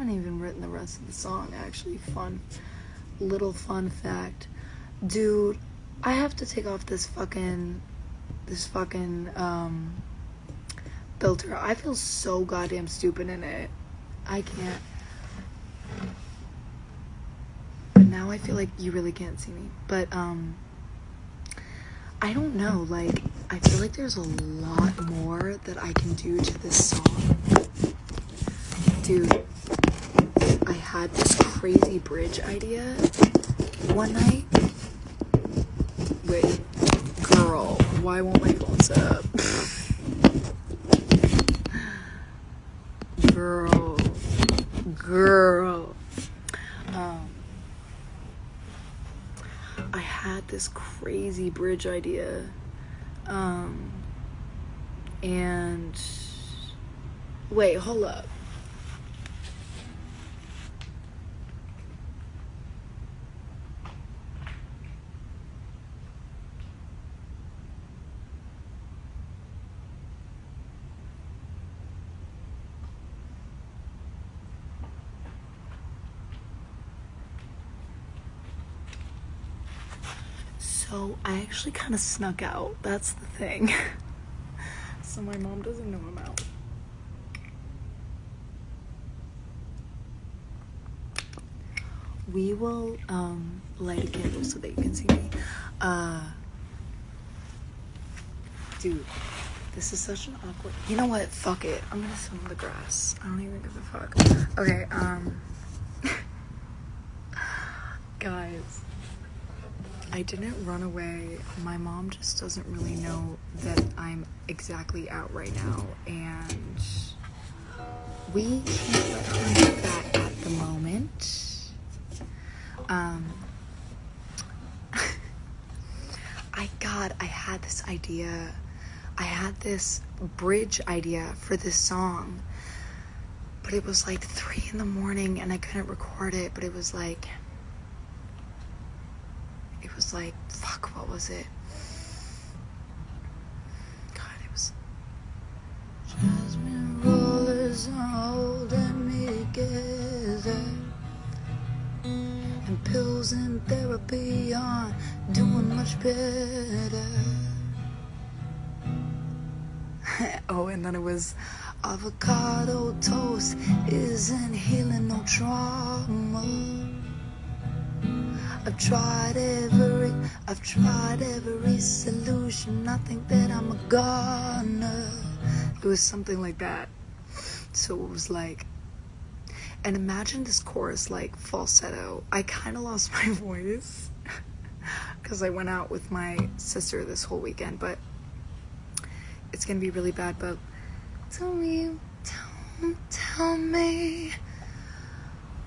haven't even written the rest of the song, actually. Fun fact. Dude, I have to take off this fucking filter. I feel so goddamn stupid in it. I can't. But now I feel like you really can't see me. But, I don't know, like, I feel like there's a lot more that I can do to this song. Dude, I had this crazy bridge idea one night. Wait, girl, why won't my phone set up? Girl. I had this crazy bridge idea, and wait, hold up. So I actually kind of snuck out. That's the thing. So my mom doesn't know I'm out. We will light a candle so that you can see me. Dude, this is such an awkward. You know what? Fuck it. I'm gonna sit on the grass. I don't even give a fuck. Okay. Guys. I didn't run away. My mom just doesn't really know that I'm exactly out right now, and we can't let her know that at the moment. I had this idea. I had this bridge idea for this song, but it was like 3 a.m. and I couldn't record it, but it was like, fuck, what was it? God, it was Jasmine rollers holding me together, and pills and therapy aren't doing much better. Oh, and then it was avocado toast isn't healing no trauma. I've tried every solution. I think that I'm a goner. It was something like that. So it was like, and imagine this chorus like falsetto. I kind of lost my voice because I went out with my sister this whole weekend, but it's gonna be really bad. But tell me,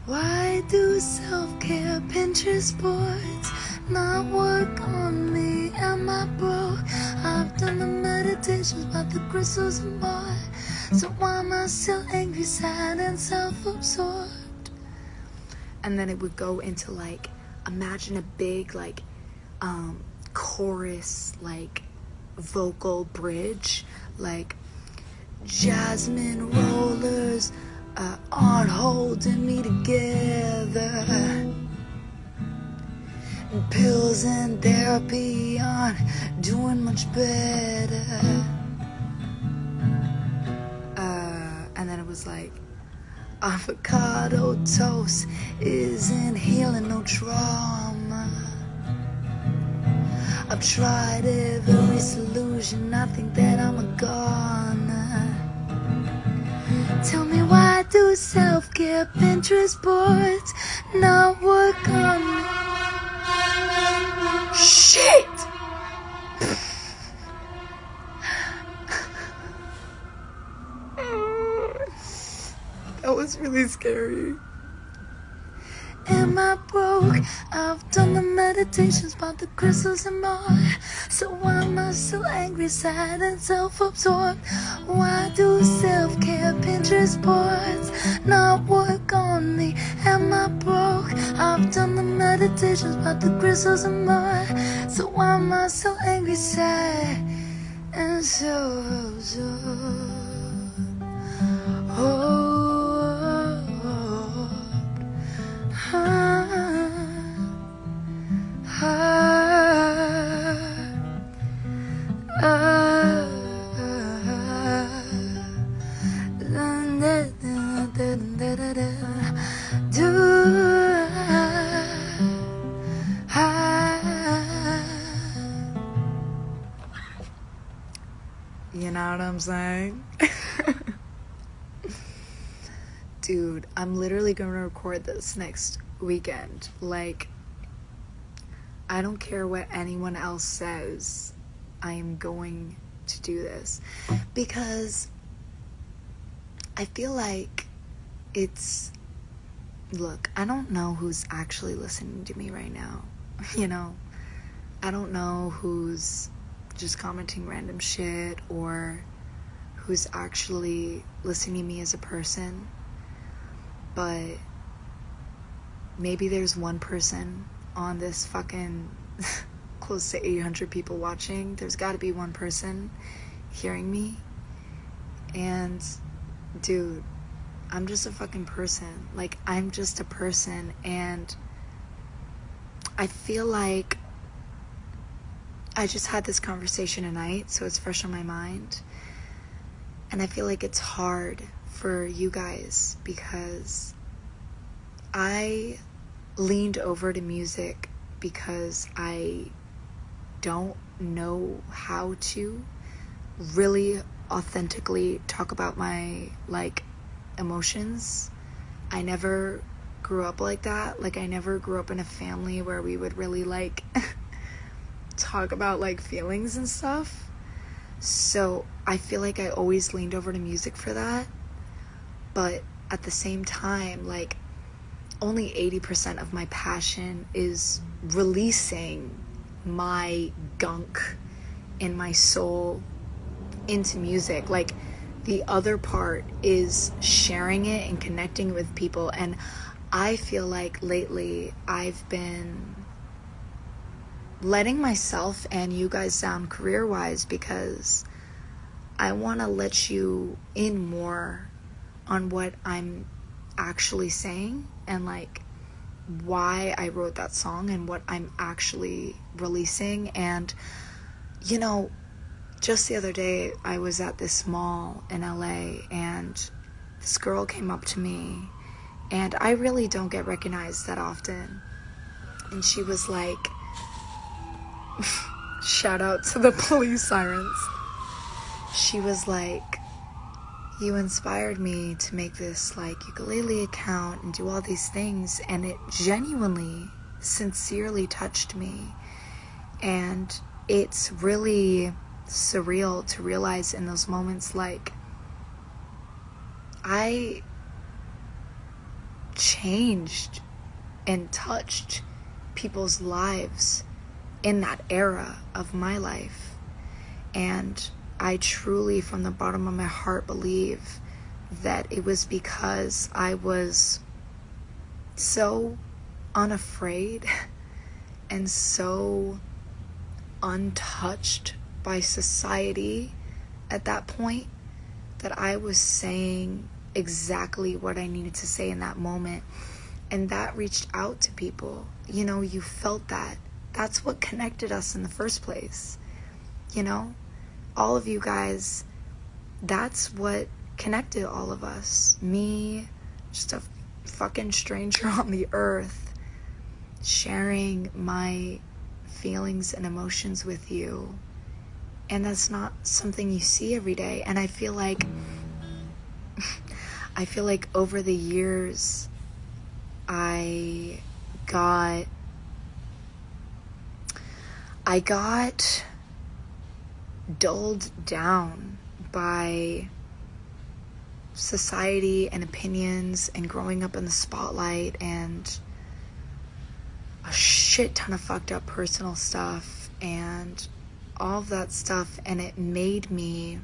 why do self-care Pinterest boards not work on me? Am I broke? I've done the meditations about the crystals and more. So why am I still angry, sad, and self-absorbed? And then it would go into like, imagine a big like chorus, like vocal bridge, like Jasmine rollers aren't holding me together, and pills and therapy aren't doing much better. And then it was like, avocado toast isn't healing no trauma. I've tried every solution. I think that I'm a goner. Tell me, why do self-care Pinterest boards not work on me? Shit! That was really scary. Am I broke? I've done the meditations about the crystals and more. So why am I so angry, sad, and self-absorbed? Why do self-care Pinterest boards not work on me? Am I broke? I've done the meditations about the crystals and more. So why am I so angry, sad, and self-absorbed? Oh. what I'm saying? Dude, I'm literally going to record this next weekend. Like, I don't care what anyone else says. I am going to do this. Because I feel like it's... Look, I don't know who's actually listening to me right now. You know? I don't know who's just commenting random shit or who's actually listening to me as a person. But maybe there's one person on this fucking close to 800 people watching. There's got to be one person hearing me. And dude, I'm just a fucking person. Like, I'm just a person, and I feel like I just had this conversation tonight, so it's fresh on my mind. And I feel like it's hard for you guys because I leaned over to music because I don't know how to really authentically talk about my, like, emotions. I never grew up like that. Like, I never grew up in a family where we would really, like, talk about, like, feelings and stuff. So I feel like I always leaned over to music for that. But at the same time, like, only 80% of my passion is releasing my gunk in my soul into music. Like, the other part is sharing it and connecting with people. And I feel like lately I've been letting myself and you guys down career-wise because I want to let you in more on what I'm actually saying and, like, why I wrote that song and what I'm actually releasing. And, you know, just the other day I was at this mall in LA and this girl came up to me, and I really don't get recognized that often, and she was like, shout out to the police sirens, she was like, you inspired me to make this, like, ukulele account and do all these things, and it genuinely, sincerely touched me. And it's really surreal to realize in those moments, like, I changed and touched people's lives in that era of my life. And I truly, from the bottom of my heart, believe that it was because I was so unafraid and so untouched by society at that point that I was saying exactly what I needed to say in that moment. And that reached out to people. You know, you felt that. That's what connected us in the first place. You know? All of you guys, that's what connected all of us. Me, just a fucking stranger on the earth, sharing my feelings and emotions with you. And that's not something you see every day. And I feel like over the years I got dulled down by society and opinions and growing up in the spotlight and a shit ton of fucked up personal stuff and all of that stuff, and it made me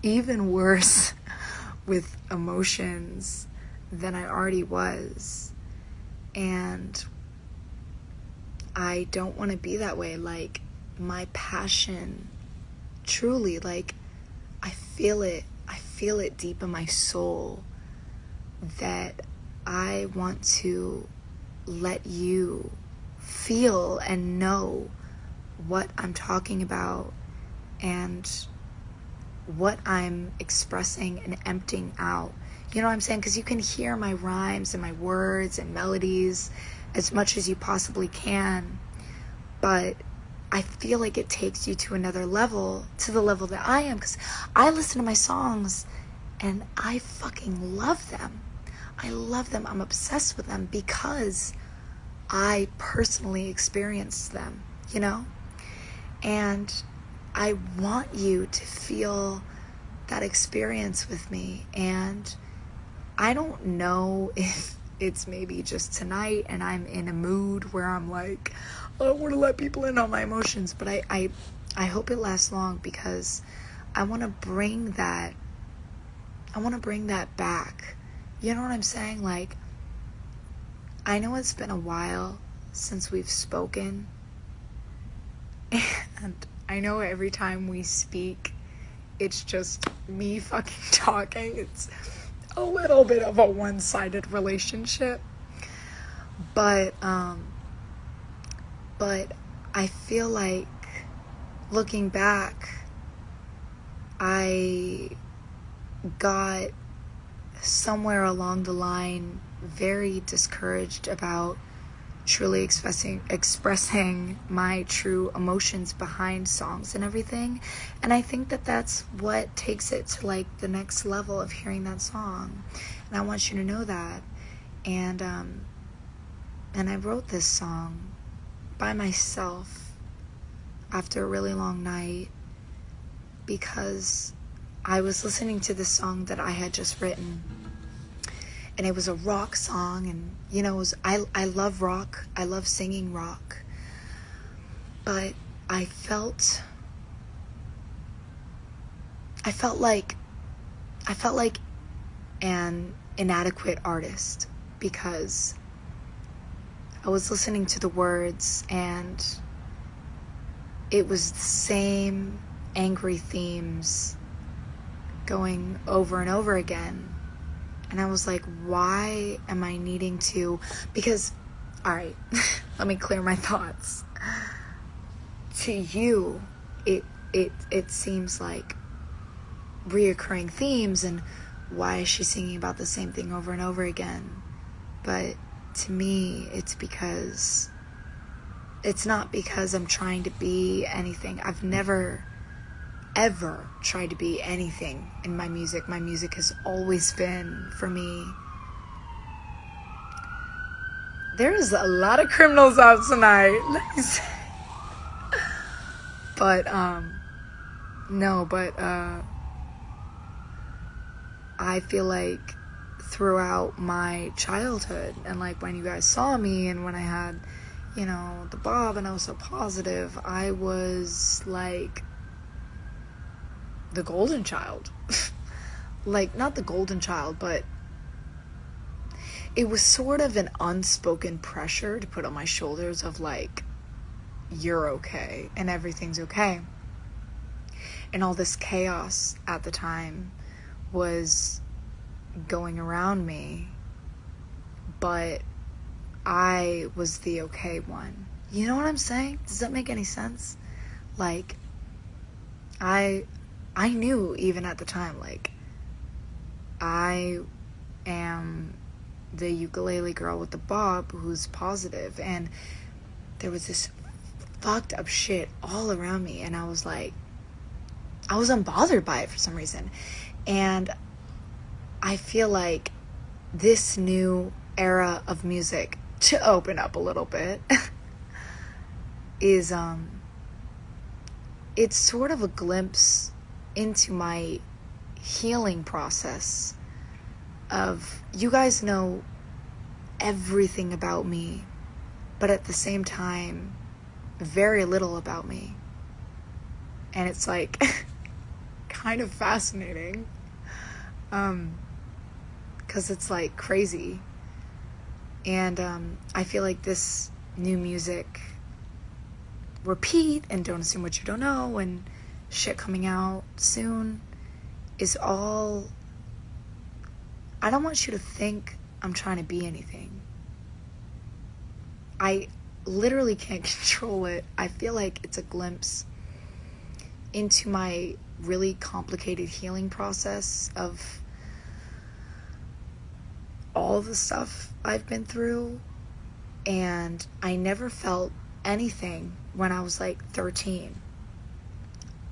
even worse with emotions than I already was. And I don't want to be that way. Like, my passion, truly, like, I feel it deep in my soul that I want to let you feel and know what I'm talking about and what I'm expressing and emptying out. You know what I'm saying? Because you can hear my rhymes and my words and melodies as much as you possibly can, but I feel like it takes you to another level, to the level that I am, because I listen to my songs and I fucking love them. I love them. I'm obsessed with them because I personally experienced them, you know? And I want you to feel that experience with me. And I don't know if it's maybe just tonight and I'm in a mood where I'm like, I want to let people in on my emotions, but I hope it lasts long, because I want to bring that back. You know what I'm saying? Like, I know it's been a while since we've spoken, and I know every time we speak, it's just me fucking talking. It's a little bit of a one-sided relationship, but I feel like, looking back, I got somewhere along the line very discouraged about truly expressing my true emotions behind songs and everything. And I think that that's what takes it to like the next level of hearing that song. And I want you to know that. And I wrote this song by myself after a really long night, because I was listening to this song that I had just written, and it was a rock song, and you know, I love rock, I love singing rock, but I felt like an inadequate artist, because I was listening to the words and it was the same angry themes going over and over again. And I was like, why am I needing to? Because, all right, let me clear my thoughts. To you, it seems like reoccurring themes, and why is she singing about the same thing over and over again? But to me, it's not because I'm trying to be anything. I've never ever tried to be anything in my music. My music has always been, for me, there's a lot of criminals out tonight, let me say. But I feel like throughout my childhood, and like when you guys saw me and when I had, you know, the bob and I was so positive, I was like the golden child. Like, not the golden child, but it was sort of an unspoken pressure to put on my shoulders of like, you're okay and everything's okay. And all this chaos at the time was going around me, but I was the okay one. You know what I'm saying? Does that make any sense? Like, I knew even at the time, like, I am the ukulele girl with the bob who's positive, and there was this fucked up shit all around me, and I was like, I was unbothered by it for some reason. And I feel like this new era of music, to open up a little bit, is it's sort of a glimpse into my healing process of, you guys know everything about me, but at the same time, very little about me. And it's like kind of fascinating, because it's like crazy. And I feel like this new music, Repeat and Don't Assume What You Don't Know and shit coming out soon, is all, I don't want you to think I'm trying to be anything. I literally can't control it. I feel like it's a glimpse into my really complicated healing process of all the stuff I've been through, and I never felt anything when I was like 13,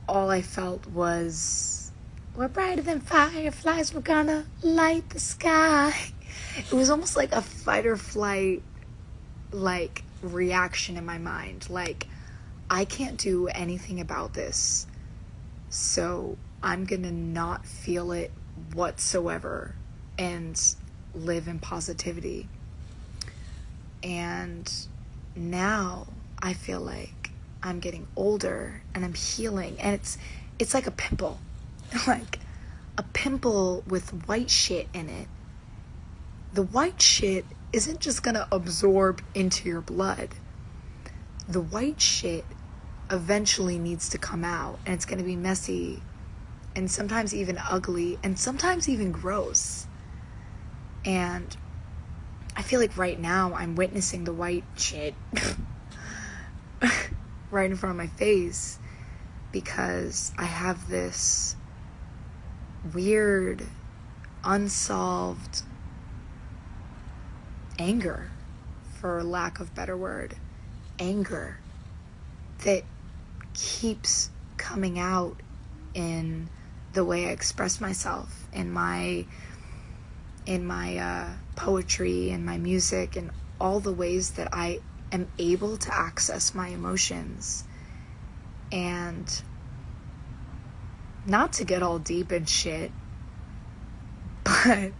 all I felt was, we're brighter than fireflies, we're gonna light the sky. It was almost like a fight or flight, like, reaction in my mind. Like, I can't do anything about this, so I'm gonna not feel it whatsoever and live in positivity. And now I feel like I'm getting older and I'm healing, and it's like a pimple. Like a pimple with white shit in it. The white shit isn't just gonna absorb into your blood. The white shit eventually needs to come out, and it's gonna be messy, and sometimes even ugly, and sometimes even gross. And I feel like right now I'm witnessing the white shit right in front of my face, because I have this weird, unsolved anger, for lack of better word, anger that keeps coming out in the way I express myself, in my poetry and my music, and all the ways that I am able to access my emotions. And not to get all deep and shit, but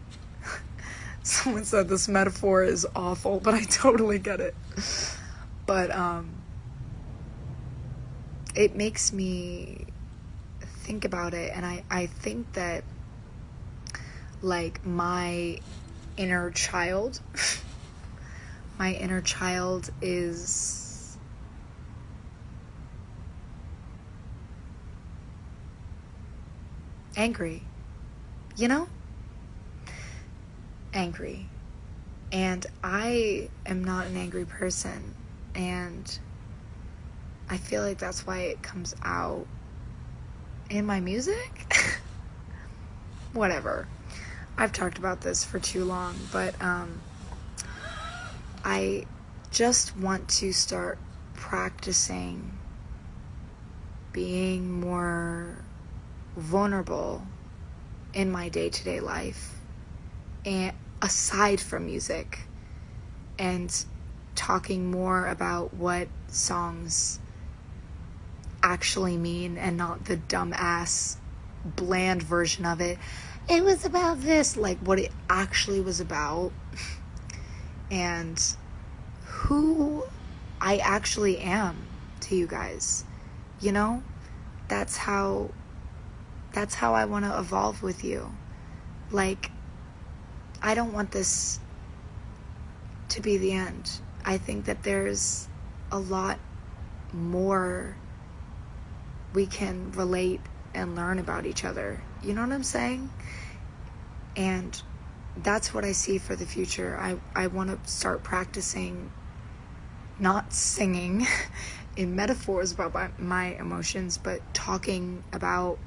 someone said this metaphor is awful, but I totally get it. But it makes me think about it, and I think that, like, my inner child is angry, angry. And I am not an angry person, and I feel like that's why it comes out in my music. Whatever. I've talked about this for too long, but I just want to start practicing being more vulnerable in my day-to-day life, and aside from music, and talking more about what songs actually mean, and not the dumbass bland version of it. It was about this, like what it actually was about, and who I actually am to you guys. That's how I want to evolve with you. Like, I don't want this to be the end. I think that there's a lot more we can relate and learn about each other. You know what I'm saying? And that's what I see for the future. I want to start practicing not singing in metaphors about my emotions, but talking about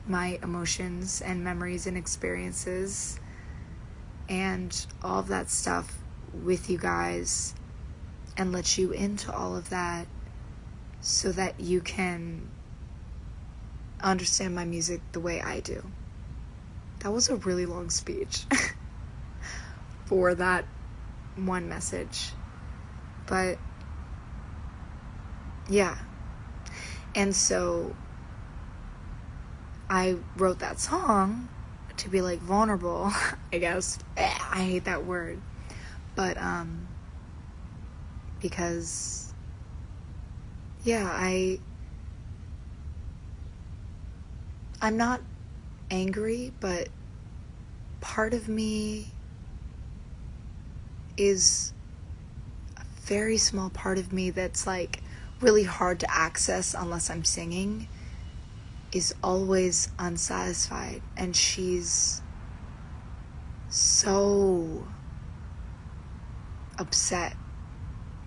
my emotions and memories and experiences and all of that stuff with you guys, and let you into all of that so that you can understand my music the way I do. That was a really long speech for that one message. But yeah. And so I wrote that song to be like vulnerable, I guess. I hate that word. But because I'm not angry, but part of me is a very small part of me that's like really hard to access unless I'm singing, is always unsatisfied, and she's so upset.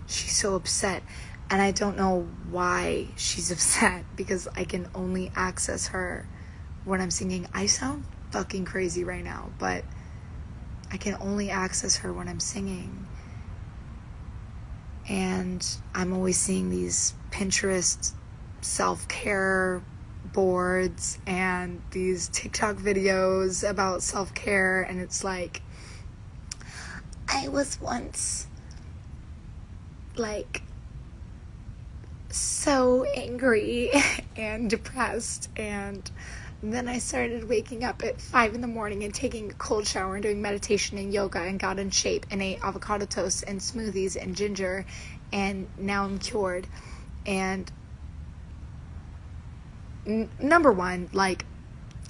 She's so upset, and I don't know why she's upset, because I can only access her when I'm singing. I sound fucking crazy right now, but I can only access her when I'm singing. And I'm always seeing these Pinterest self-care boards and these TikTok videos about self-care, and it's like, I was once like so angry and depressed, and then I started waking up at 5 a.m. and taking a cold shower and doing meditation and yoga and got in shape and ate avocado toast and smoothies and ginger, and now I'm cured. And number one, like,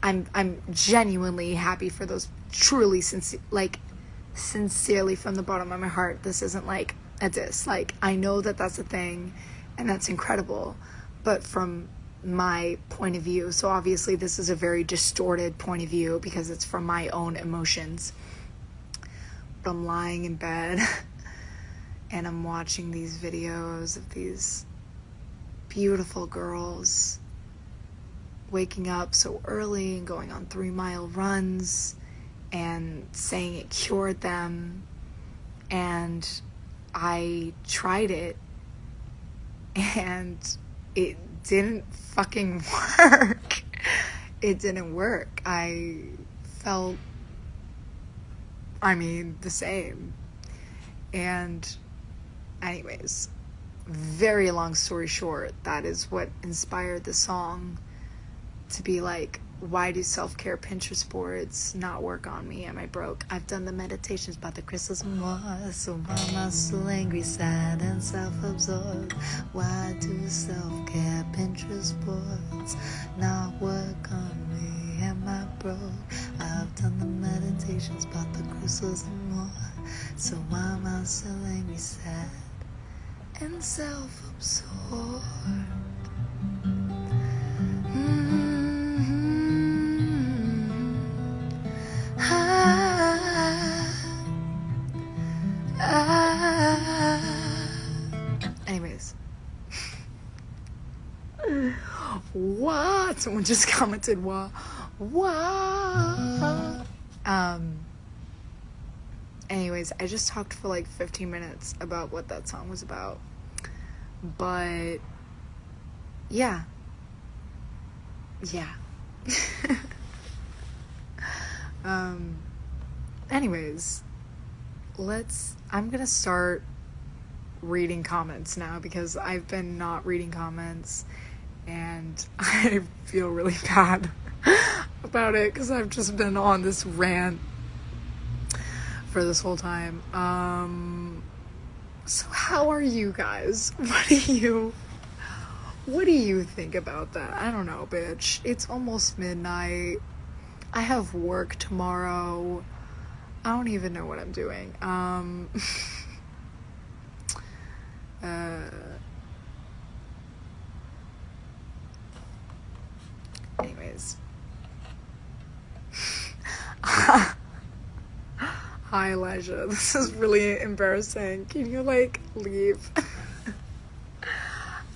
I'm genuinely happy for those, truly sincerely from the bottom of my heart. This isn't like a diss. Like, I know that that's a thing and that's incredible, but from my point of view, so obviously this is a very distorted point of view because it's from my own emotions, but I'm lying in bed and I'm watching these videos of these beautiful girls waking up so early and going on 3-mile runs and saying it cured them. And I tried it and it didn't fucking work. It didn't work. I felt, the same. And anyways, very long story short, that is what inspired the song to be like, why do self-care Pinterest boards not work on me? Am I broke? I've done the meditations about the crystals and more, so why am I so angry, sad, and self-absorbed? Why do self-care Pinterest boards not work on me? Am I broke? I've done the meditations about the crystals and more, so why am I so angry, sad, and self-absorbed? Anyways, what? Someone just commented, what? Anyways, I just talked for like 15 minutes about what that song was about, but yeah. Anyways, I'm gonna start reading comments now because I've been not reading comments and I feel really bad about it because I've just been on this rant for this whole time. So how are you guys? What do you think about that? I don't know, bitch. It's almost midnight. I have work tomorrow. I don't even know what I'm doing. Anyways. Hi, Elijah. This is really embarrassing. Can you, leave?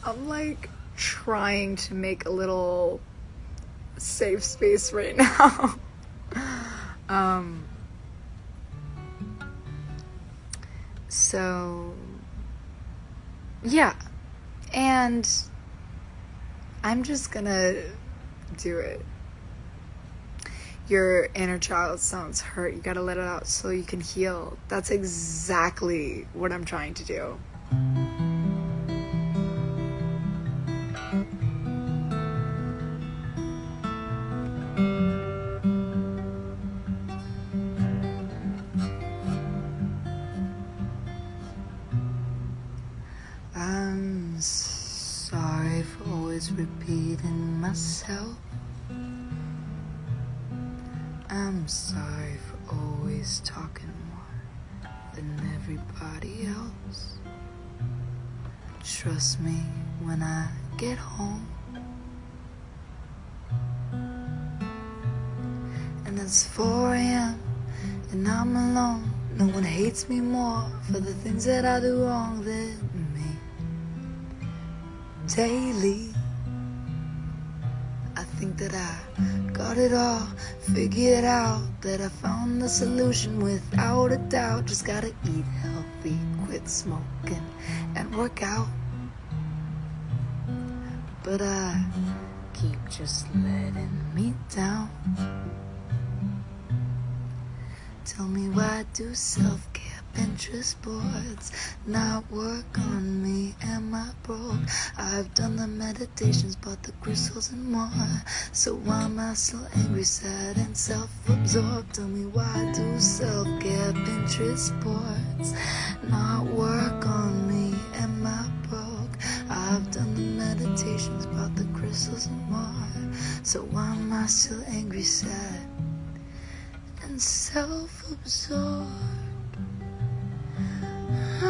I'm, trying to make a little safe space right now. So, yeah. And I'm just gonna do it. Your inner child sounds hurt. You gotta let it out so you can heal. That's exactly what I'm trying to do. I'm sorry for always repeating myself. I'm sorry for always talking more than everybody else. Trust me when I get home. And it's 4 a.m. and I'm alone. No one hates me more for the things that I do wrong than me. Daily, I think that I got it all figured out, that I found the solution without a doubt. Just gotta eat healthy, quit smoking, and work out. But I keep just letting me down. Tell me, why do self-care Pinterest boards not work on me? Am I broke? I've done the meditations, bought the crystals and more. So why am I so angry, sad, and self-absorbed? Tell me, why do self-care Pinterest boards not work on me? Am I broke? I've done the meditations, bought the crystals and more. So why am I still angry, sad, and self-absorbed? I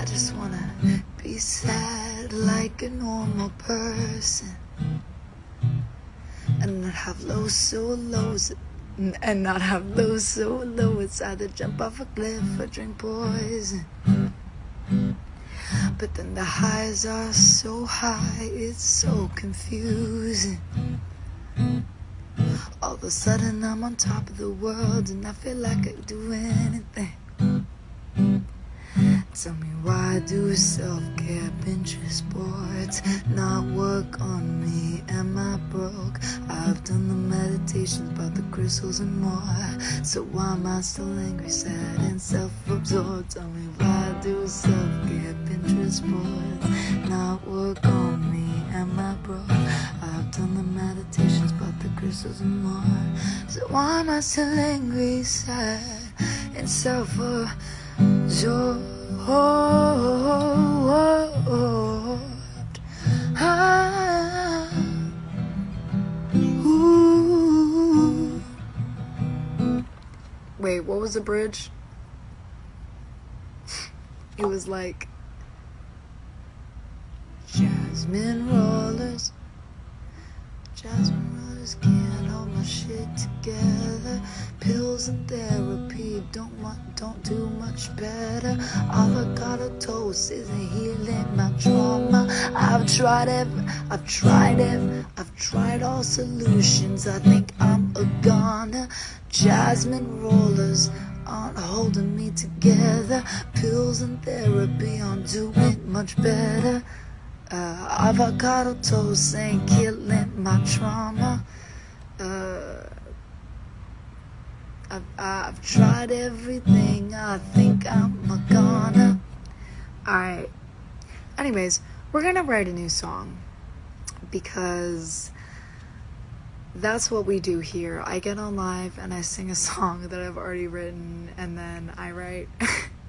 just wanna be sad like a normal person, and not have lows so lows, and not have lows so low. It's either jump off a cliff or drink poison. But then the highs are so high, it's so confusing. All of a sudden I'm on top of the world, and I feel like I could do anything. Tell me, why do self-care Pinterest boards not work on me? Am I broke? I've done the meditations, bought the crystals and more. So why am I still angry, sad, and self-absorbed? Tell me, why do self-care Pinterest boards not work on me? Am I broke? I've done the meditations, bought the crystals and more. So why am I still angry, sad, and self-absorbed? Wait, what was the bridge? It was like, jasmine rollers can't hold my shit together. Pills and therapy don't do much better. Avocado toast isn't healing my trauma. I've tried all solutions. I think I'm a goner. Jasmine rollers aren't holding me together. Pills and therapy aren't doing much better. Avocado toast ain't killing my trauma. I've tried everything. I think I'm a goner. Alright. Anyways, we're gonna write a new song, because that's what we do here. I get on live and I sing a song that I've already written, and then I write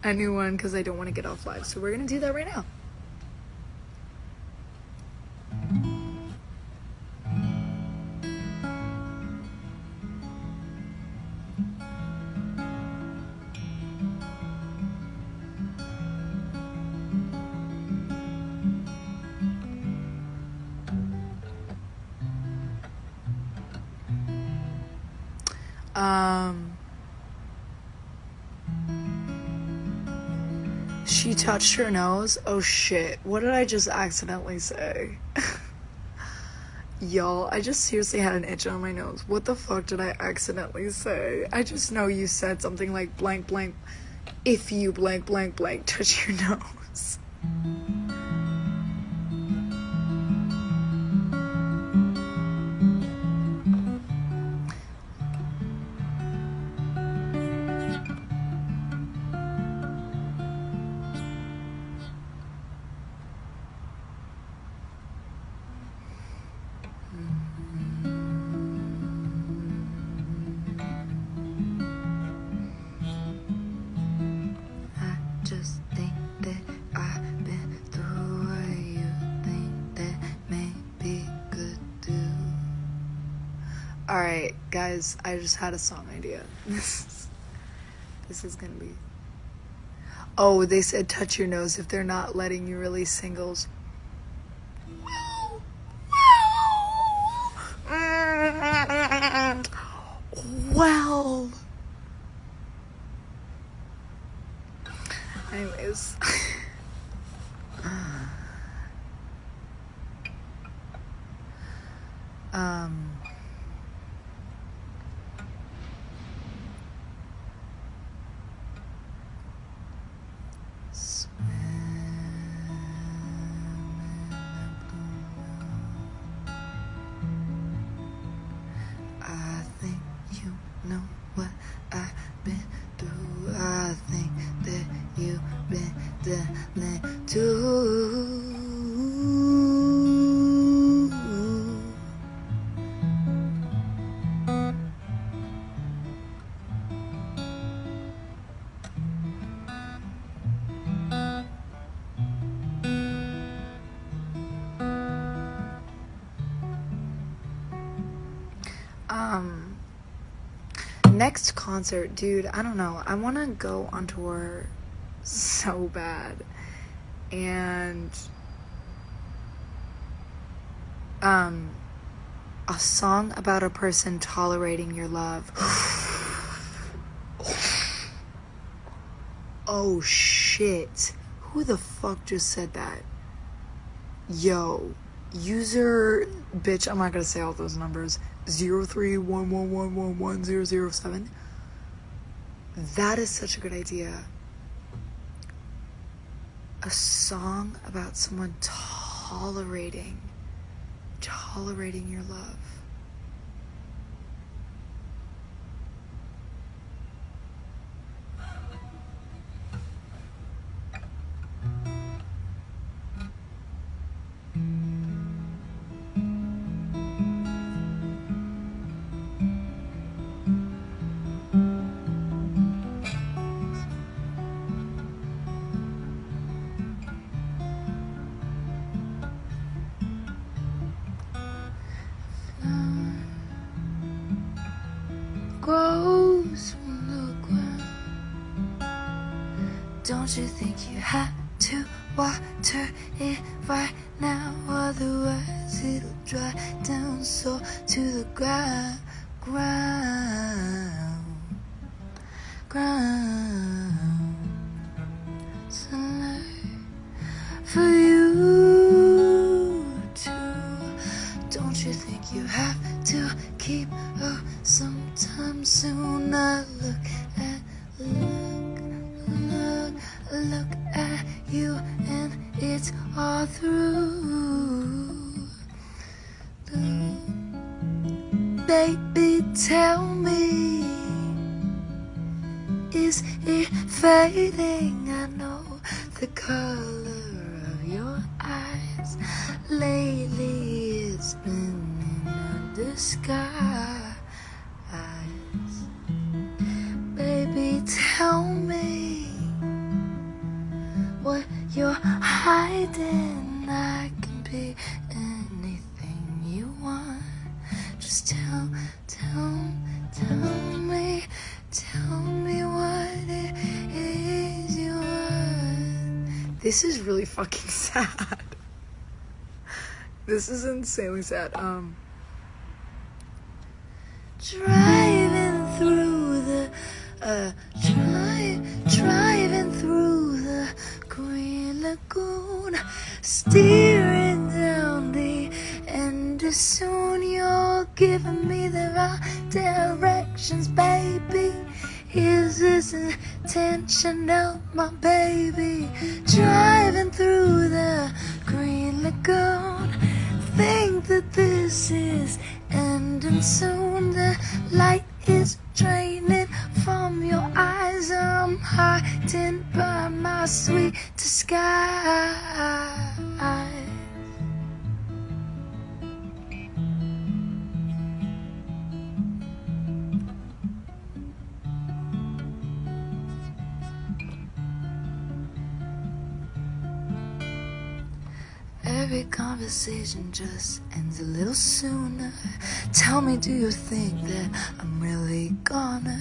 a new one because I don't want to get off live. So we're gonna do that right now. She touched her nose. Oh shit, what did I just accidentally say? Y'all, I just seriously had an itch on my nose. What the fuck did I accidentally say? I just know you said something like blank blank, if you blank blank blank touch your nose. Alright, guys, I just had a song idea. This is gonna be... Oh, they said touch your nose if they're not letting you release singles. Well, Anyways. I think you know what I've been through. I think that you've been dealing too. Next concert, dude, I don't know. I want to go on tour so bad. And a song about a person tolerating your love. Oh shit. Who the fuck just said that? Yo, user bitch, I'm not gonna say all those numbers. 0311111007. That is such a good idea. A song about someone tolerating your love. Grows from the ground. Don't you think you have to water it right now? Otherwise it'll dry down so to the ground. Sunlight for you too. Don't you think you have to keep up sometime soon? I look at you and it's all through. Baby, tell me, is it fading? I know the color of your eyes. Lately it's been in the disguise. Baby, tell me what you're hiding. I can be anything you want. Just tell me what it is you want. This is really fucking sad. This is insanely sad. Driving through the Green Lagoon, steering down the end. Soon you're giving me the right directions, baby. Is this intentional, my baby? Driving through the Green Lagoon, think that this is ending soon. The light is draining from your eyes. I'm heightened by my sweet disguise. Every conversation just ends a little sooner. Tell me, do you think that I'm really gonna?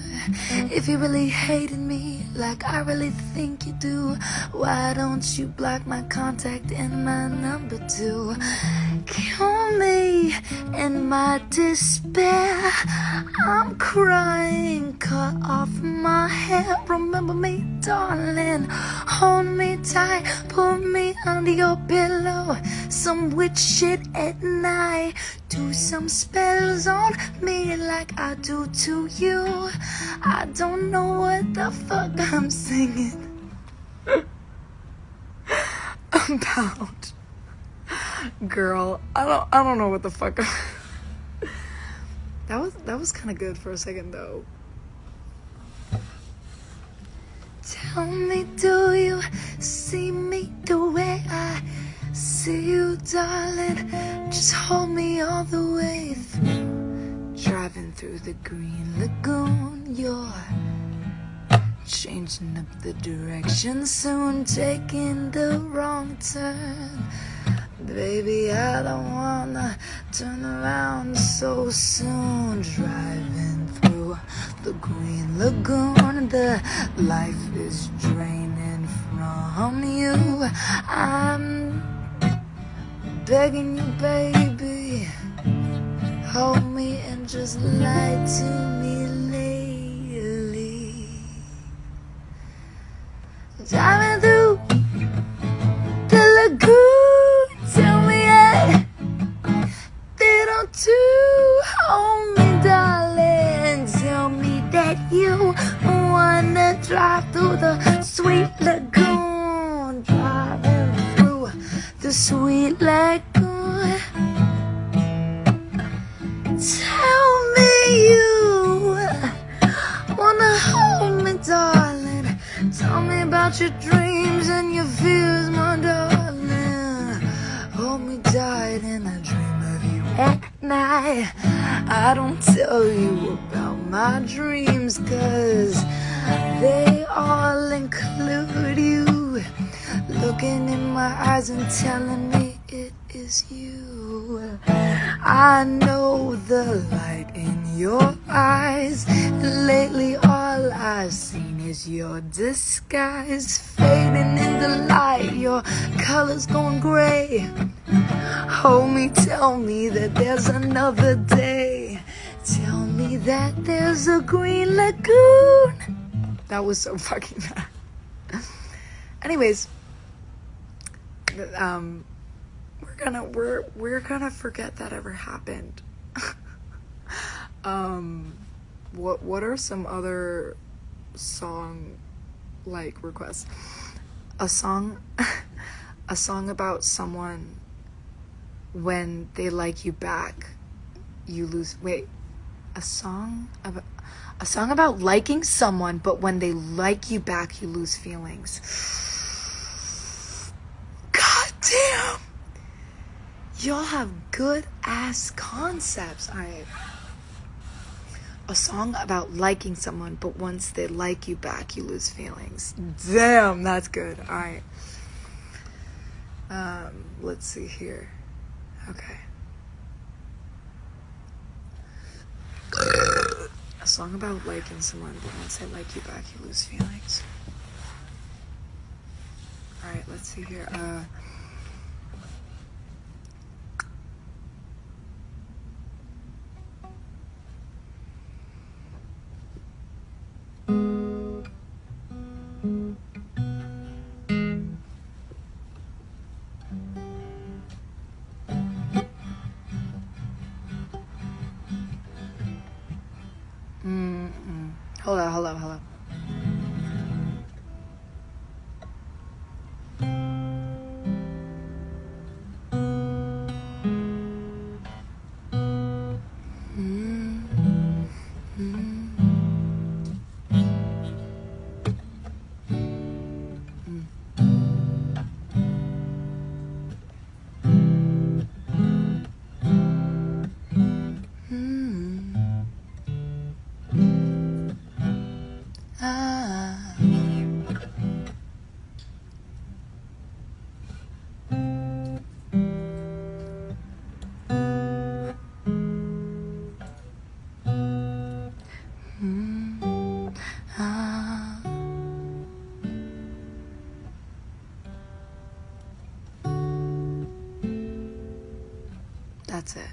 If you really hated me like I really think you do, why don't you block my contact and my number too? Kill me in my despair. I'm crying, cut off my hair. Remember me darling. Hold me tight, put me under your pillow. Some witch shit at night. Do some spells on me like I do to you. I don't know what the fuck I'm singing about. Girl, I don't know what the fuck. That was kind of good for a second though. Tell me, do you see me the way I see you, darling? Just hold me all the way through. Driving through the green lagoon, you're changing up the direction soon, taking the wrong turn. Baby, I don't wanna turn around so soon. Driving through the green lagoon, the life is draining from you. I'm begging you, baby, hold me and just lie to me lately. Driving through the lagoon, tell me I did to hold me, darling. Tell me that you wanna drive through the sweet lagoon. Driving through the sweet lagoon. Tell me you wanna hold me, darling. Tell me about your dreams and your fears, my darling. Hold me tight and I dream of you at night. I don't tell you about my dreams, 'cause they all include you. Looking in my eyes and telling me it is you. I know the light in your eyes. Lately all I've seen is your disguise. Fading in the light, your colors gone gray. Hold me, tell me that there's another day. Tell me that there's a green lagoon. That was so fucking bad. Anyways, we're gonna forget that ever happened. What are some other song like requests? A song about someone when they like you back, you lose. Wait, a song about liking someone, but when they like you back, you lose feelings. God damn, y'all have good ass concepts. Alright. A song about liking someone, but once they like you back, you lose feelings. Damn, that's good. Alright. Let's see here. Okay. A song about liking someone, but once they like you back, you lose feelings. Alright, let's see here. Hold on. That's it.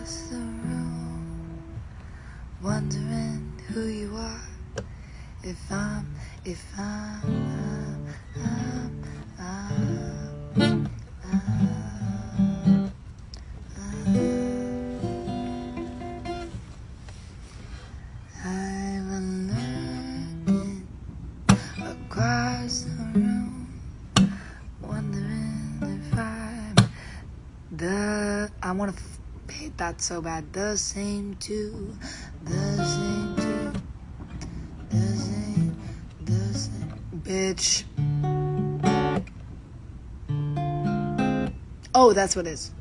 across the room, wondering who you are. If I'm lurking across the room, wondering if I want to hit that so bad. The same too. Bitch. Oh, that's what it is.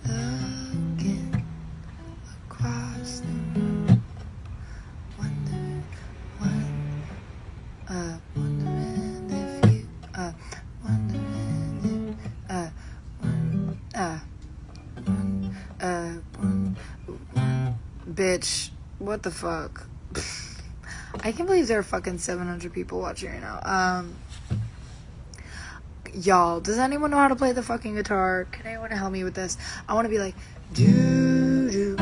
Looking across the room, wondering if you, bitch, what the fuck? I can't believe there are fucking 700 people watching right now. Y'all, does anyone know how to play the fucking guitar? Can anyone help me with this? I want to be like, do do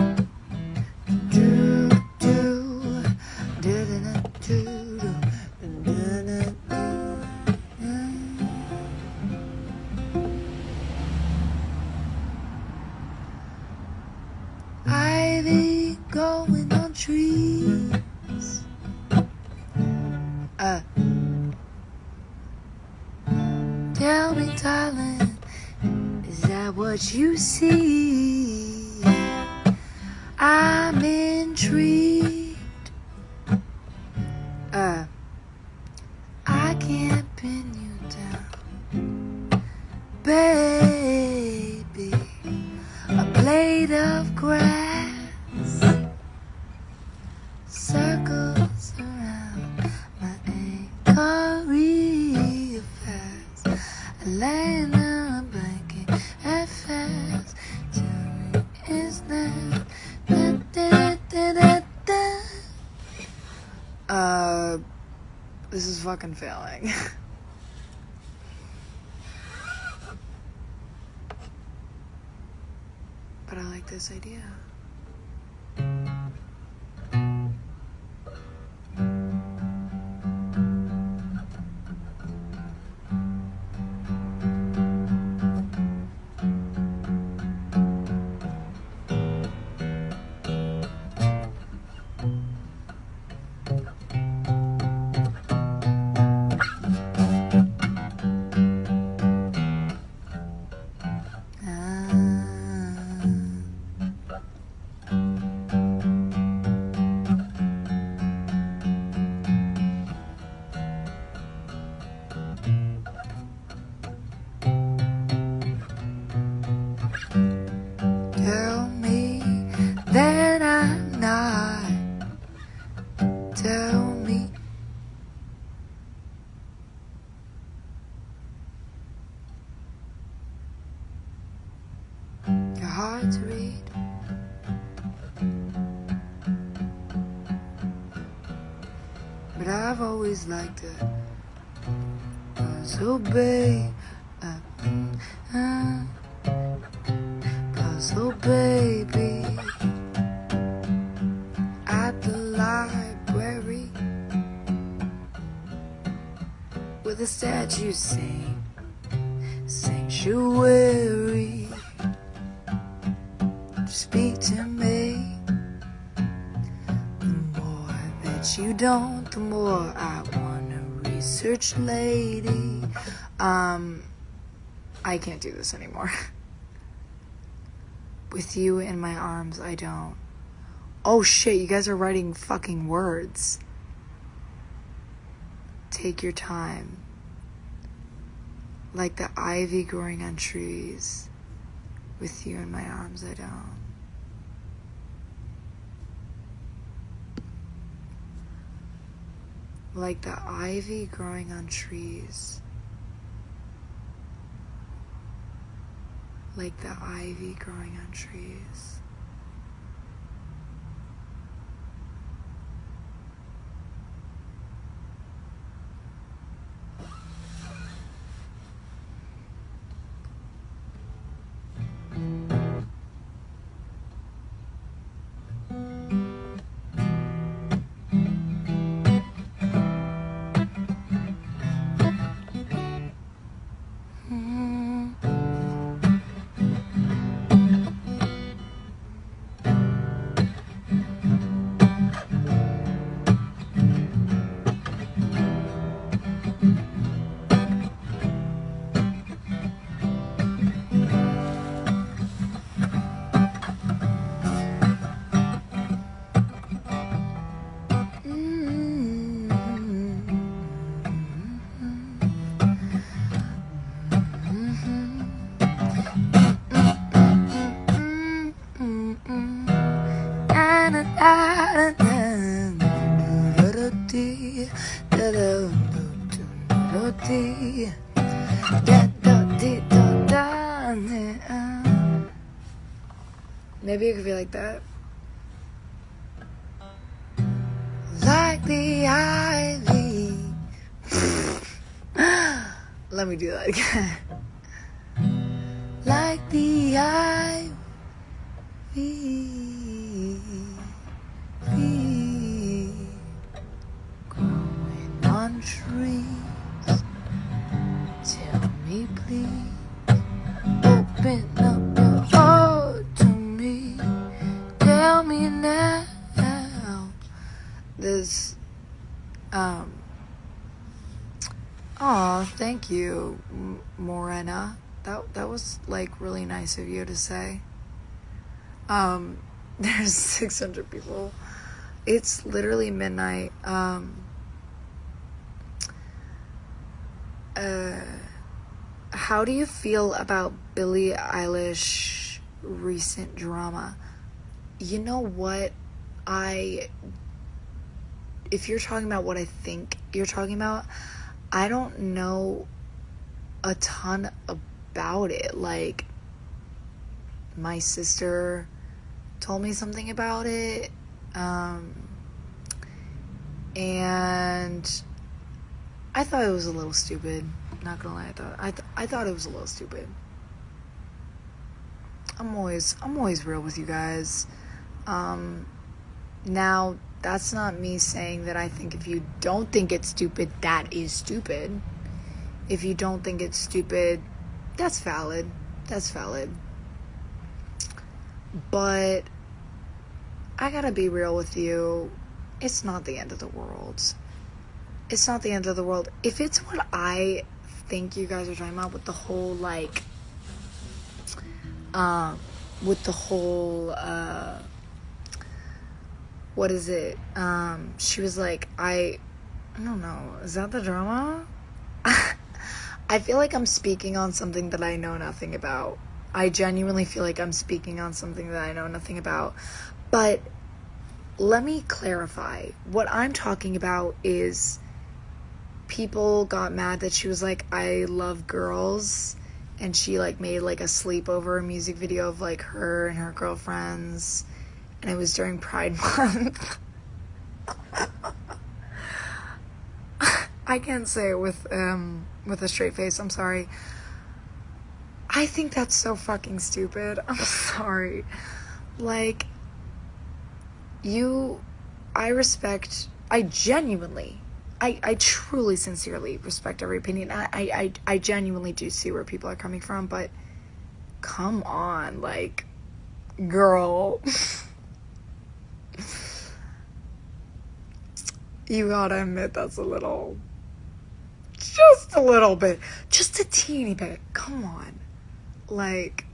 do do do do do. Ivy growing on trees. Tell me, darling, is that what you see? I'm intrigued. I can't pin you down, baby. A blade of grass circles around my ankle real fast. I lay on a blanket at fast. Tell me, is that this is fucking failing. But I like this idea. Tell me that I'm not. Tell me. You're hard to read. But I've always liked it. So babe, so baby, at the library, with a statue saying sanctuary. Speak to me. The more that you don't, the more I wanna research, lady. I can't do this anymore. With you in my arms, I don't. Oh shit, you guys are writing fucking words. Take your time. Like the ivy growing on trees. With you in my arms, I don't. Like the ivy growing on trees. Like the ivy growing on trees. Maybe it could be like that. Like the ivy. Let me do that again. Like the ivy growing on trees. Tell me please, open up your heart to me. Tell me now. This, thank you, Morena. That was, like, really nice of you to say. There's 600 people. It's literally midnight. How do you feel about Billie Eilish recent drama? You know what? If you're talking about what I think you're talking about, I don't know a ton about it. Like, my sister told me something about it, and I thought it was a little stupid. Not gonna lie, I thought it was a little stupid. I'm always real with you guys. Now, that's not me saying that I think if you don't think it's stupid, that is stupid. If you don't think it's stupid, that's valid. That's valid. But I gotta be real with you. It's not the end of the world. It's not the end of the world. If it's what I think you guys are talking about with the whole, like, what is it? She was like, I don't know. Is that the drama? I feel like I'm speaking on something that I know nothing about. I genuinely feel like I'm speaking on something that I know nothing about. But let me clarify. What I'm talking about is people got mad that she was like, I love girls. And she, like, made, like, a sleepover music video of, like, her and her girlfriends. And it was during Pride Month. I can't say it with a straight face. I'm sorry. I think that's so fucking stupid. I'm sorry. Like, I truly, sincerely respect every opinion. I genuinely do see where people are coming from, but come on, like, girl. You gotta admit that's just a little bit, just a teeny bit. Come on. Like,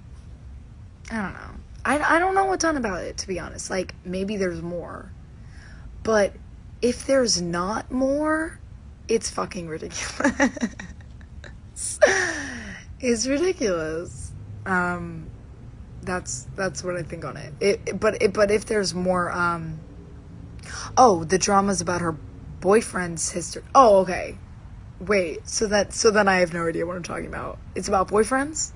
I don't know. I don't know a ton about it, to be honest. Like, maybe there's more. But if there's not more, it's fucking ridiculous. It's ridiculous. That's what I think on it. But if there's more, the drama's about her boyfriend's history. Oh, okay. Wait, so then I have no idea what I'm talking about. It's about boyfriends?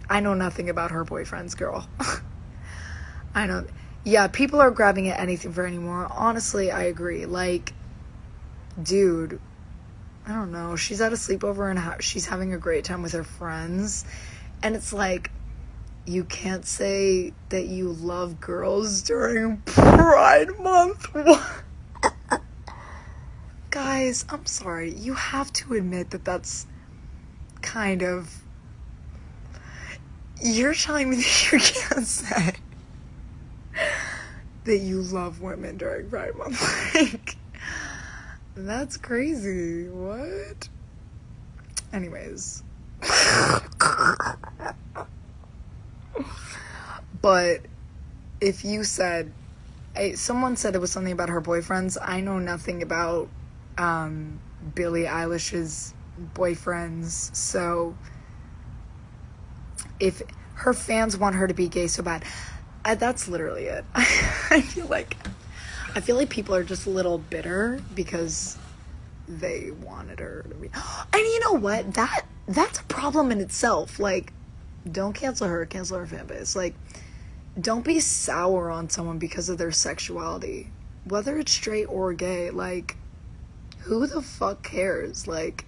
I know nothing about her boyfriends, girl. Yeah, people are grabbing at anything for anymore. Honestly, I agree. Like, dude, I don't know. She's at a sleepover and she's having a great time with her friends. And it's like, you can't say that you love girls during Pride Month. Guys, I'm sorry. You have to admit that that's kind of... You're telling me that you can't say that you love women during Pride Month. Like, that's crazy. What? Anyways. But if you said... someone said it was something about her boyfriends. I know nothing about Billie Eilish's boyfriends, so if her fans want her to be gay so bad, that's literally it. I I feel like people are just a little bitter because they wanted her to be. And you know what? That's a problem in itself. Like, don't cancel her fan base. Like, don't be sour on someone because of their sexuality. Whether it's straight or gay, like, who the fuck cares? Like,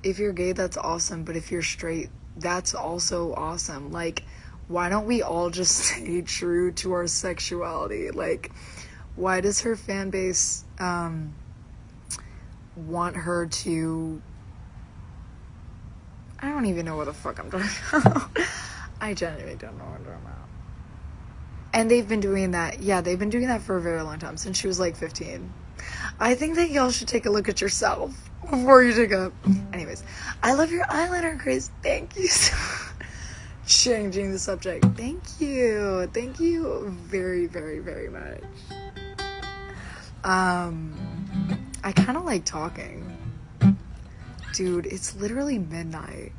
if you're gay, that's awesome. But if you're straight, that's also awesome. Like, why don't we all just stay true to our sexuality? Like, why does her fan base want her to... I don't even know what the fuck I'm talking about. I genuinely don't know what I'm talking about. And they've been doing that. Yeah, they've been doing that for a very long time, since she was like 15. I think that y'all should take a look at yourself before you take a... Anyways, I love your eyeliner, Grace. Thank you so much. Changing the subject. Thank you. Thank you very, very, very much. I kind of like talking. Dude, it's literally midnight.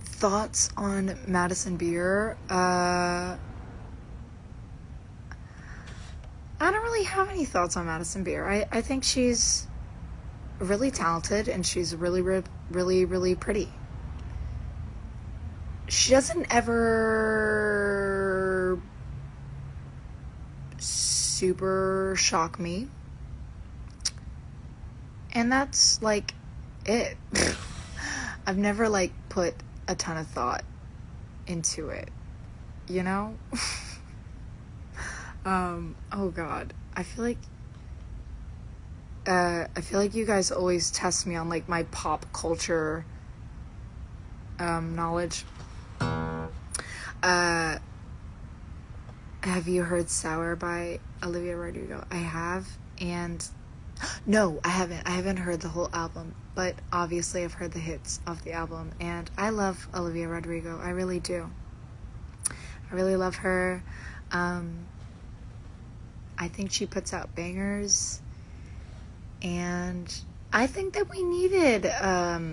Thoughts on Madison Beer? I don't really have any thoughts on Madison Beer. I think she's really talented and she's really, really, really pretty. She doesn't ever super shock me. And that's, like, it. I've never, like, put a ton of thought into it. You know? Oh god. I feel like you guys always test me on, like, my pop culture, knowledge. Have you heard Sour by Olivia Rodrigo? I have, and no, I haven't. I haven't heard the whole album, but obviously I've heard the hits of the album, and I love Olivia Rodrigo. I really do. I really love her. I think she puts out bangers, and I think that we needed a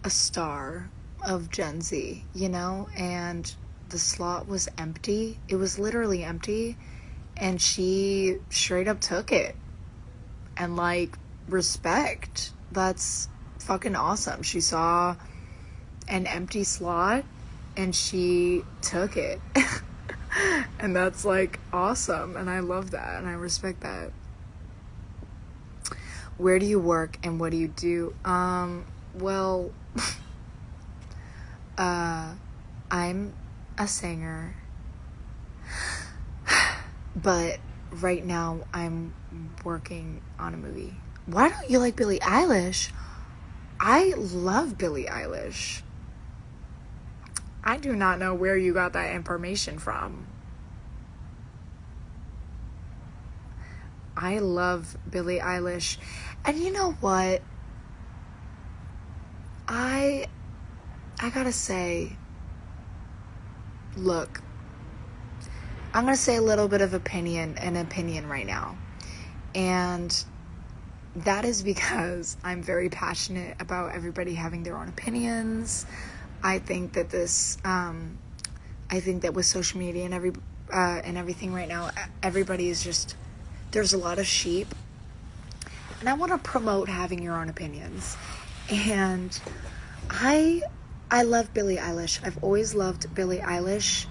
star of Gen Z, you know, and the slot was empty. It was literally empty, and she straight up took it. And, like, respect. That's fucking awesome. She saw an empty slot and she took it. And that's, like, awesome. And I love that. And I respect that. Where do you work and what do you do? Well, I'm a singer. But right now I'm working on a movie. Why don't you like Billie Eilish? I love Billie Eilish. I do not know where you got that information from. I love Billie Eilish. And you know what? I gotta say, look, I'm gonna say a little bit of an opinion right now. And that is because I'm very passionate about everybody having their own opinions. I think that with social media and everything right now, everybody is just, there's a lot of sheep. And I want to promote having your own opinions. And I love Billie Eilish. I've always loved Billie Eilish.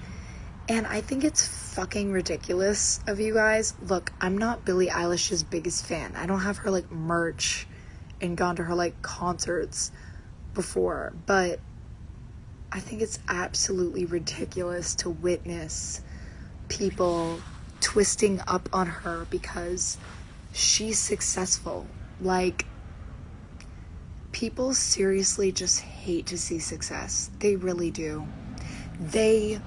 And I think it's fucking ridiculous of you guys. Look, I'm not Billie Eilish's biggest fan. I don't have her, like, merch and gone to her, like, concerts before. But I think it's absolutely ridiculous to witness people twisting up on her because she's successful. Like, people seriously just hate to see success. They really do. They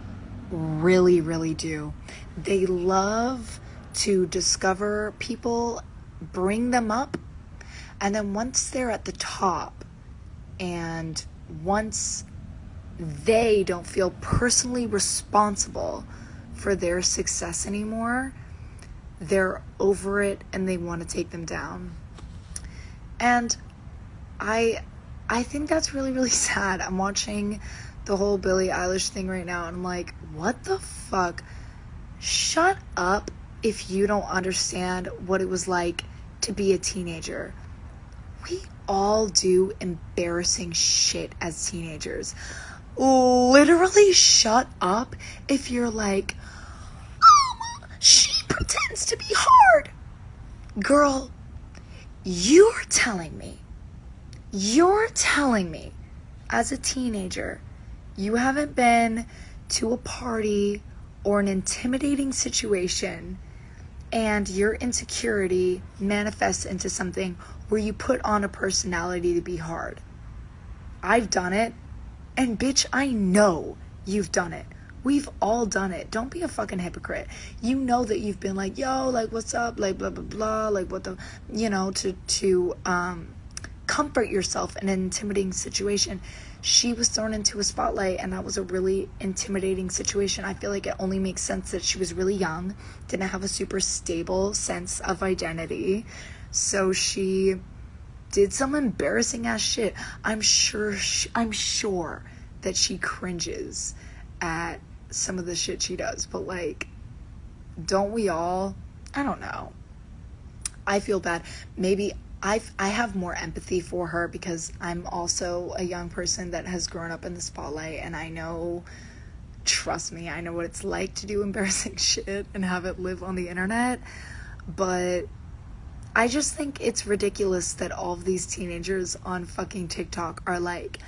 really, really do. They love to discover people, bring them up, and then once they're at the top, and once they don't feel personally responsible for their success anymore, they're over it and they want to take them down. And I think that's really, really sad. I'm watching the whole Billie Eilish thing right now, and I'm like, what the fuck? Shut up. if you don't understand what it was like to be a teenager. We all do embarrassing shit as teenagers. Literally shut up if you're like, oh, she pretends to be hard. Girl, you're telling me as a teenager, you haven't been to a party or an intimidating situation and your insecurity manifests into something where you put on a personality to be hard. I've done it, and bitch, I know you've done it. We've all done it. Don't be a fucking hypocrite. You know that you've been like, yo, like, what's up? Like, blah, blah, blah. Like, what the, to comfort yourself in an intimidating situation. She was thrown into a spotlight, and that was a really intimidating situation. I feel like it only makes sense that she was really young, didn't have a super stable sense of identity, so she did some embarrassing ass shit. I'm sure that she cringes at some of the shit she does, but like, don't we all? I don't know. I feel bad. Maybe I have more empathy for her because I'm also a young person that has grown up in the spotlight, and I know, trust me, I know what it's like to do embarrassing shit and have it live on the internet. But I just think it's ridiculous that all of these teenagers on fucking TikTok are like,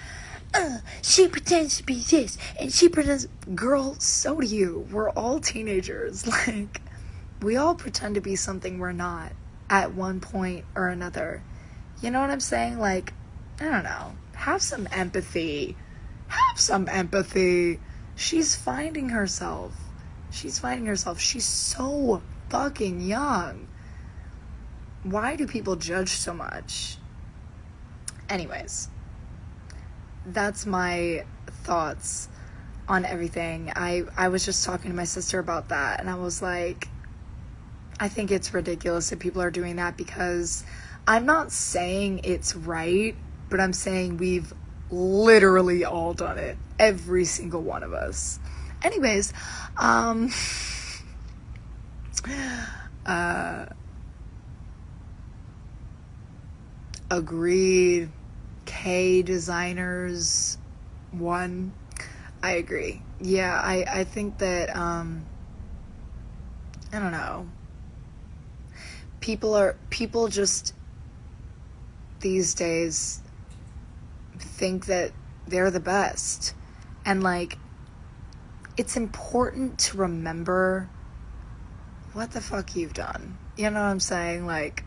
she pretends to be this and she pretends. Girl, so do you. We're all teenagers. Like, we all pretend to be something we're not at one point or another. You know what I'm saying? Like, I don't know. Have some empathy. She's finding herself. She's so fucking young. Why do people judge so much? Anyways, that's my thoughts on everything. I was just talking to my sister about that, and I was like, I think it's ridiculous that people are doing that, because I'm not saying it's right, but I'm saying we've literally all done it. Every single one of us. Anyways, agreed. K designers 1. I agree. Yeah, I think that, I don't know. People just these days think that they're the best. And like, it's important to remember what the fuck you've done. You know what I'm saying? Like,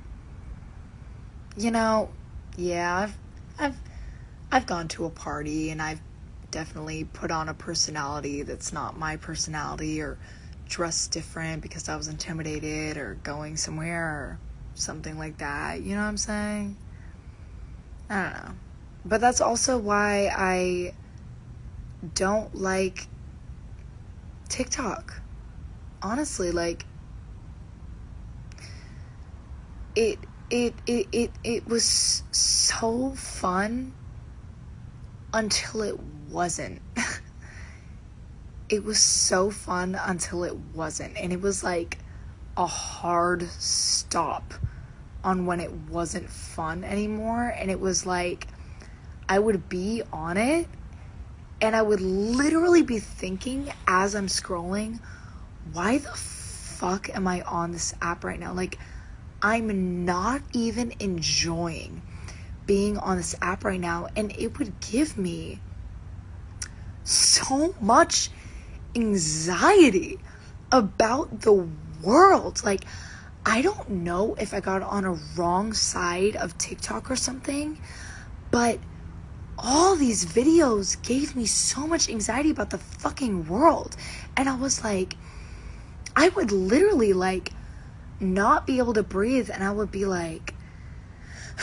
yeah, I've gone to a party and I've definitely put on a personality that's not my personality, or dressed different because I was intimidated, or going somewhere or something like that. You know what I'm saying? I don't know. But that's also why I don't like TikTok. Honestly, like, it was so fun until it wasn't. It was so fun until it wasn't. And it was like a hard stop on when it wasn't fun anymore. And it was like, I would be on it and I would literally be thinking as I'm scrolling, why the fuck am I on this app right now? Like, I'm not even enjoying being on this app right now. And it would give me so much anxiety about the world. Like, I don't know if I got on a wrong side of TikTok or something, but all these videos gave me so much anxiety about the fucking world. And I was like, I would literally like not be able to breathe, and I would be like,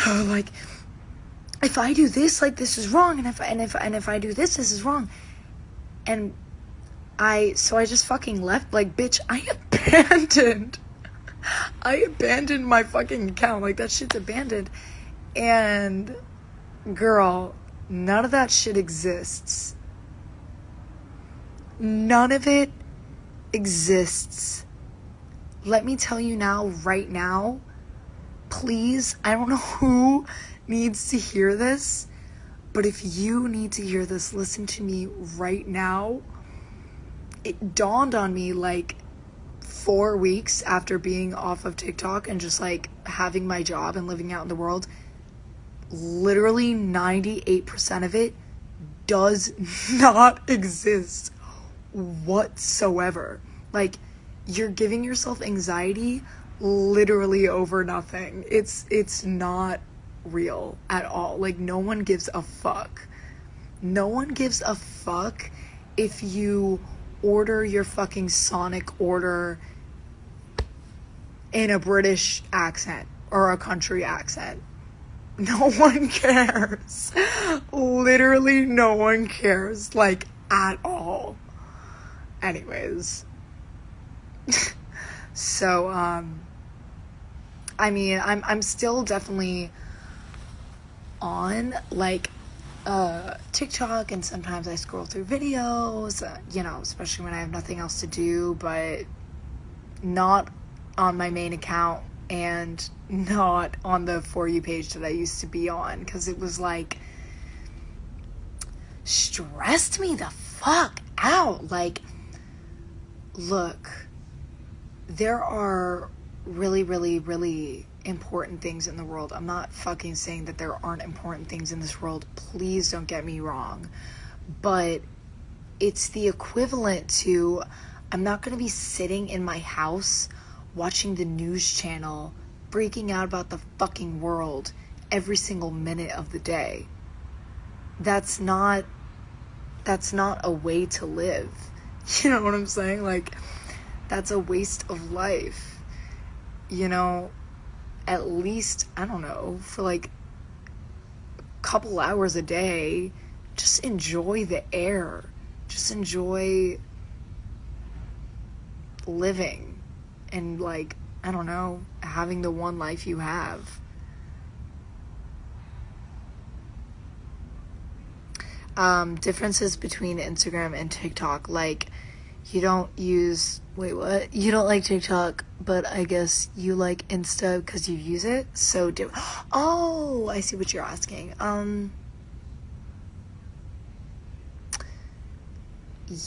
oh, like, if I do this, like, this is wrong, and if I do this, this is wrong. And I just fucking left. Like, bitch, I abandoned my fucking account. Like, that shit's abandoned. And girl, none of that shit exists. None of it exists let me tell you now, right now, please, I don't know who needs to hear this, but if you need to hear this, listen to me right now. It dawned on me like 4 weeks after being off of TikTok and just like having my job and living out in the world, literally 98% of it does not exist whatsoever. Like, you're giving yourself anxiety literally over nothing. It's not real at all. Like, no one gives a fuck. No one gives a fuck if you order your fucking Sonic order in a British accent or a country accent. No one cares. Literally no one cares, like, at all. Anyways. So, I mean, I'm still definitely on, like, TikTok, and sometimes I scroll through videos, you know, especially when I have nothing else to do, but not on my main account and not on the For You page that I used to be on, because it was like stressed me the fuck out. Like, look, there are really, really, really important things in the world. I'm not fucking saying that there aren't important things in this world. Please don't get me wrong. But it's the equivalent to, I'm not going to be sitting in my house watching the news channel freaking out about the fucking world every single minute of the day. That's not a way to live. You know what I'm saying? Like, that's a waste of life. You know, at least, I don't know, for like a couple hours a day, just enjoy the air. Just enjoy living and, like, I don't know, having the one life you have. Differences between Instagram and TikTok. Like, you don't use, wait, what? You don't like TikTok, but I guess you like Insta because you use it? So oh, I see what you're asking.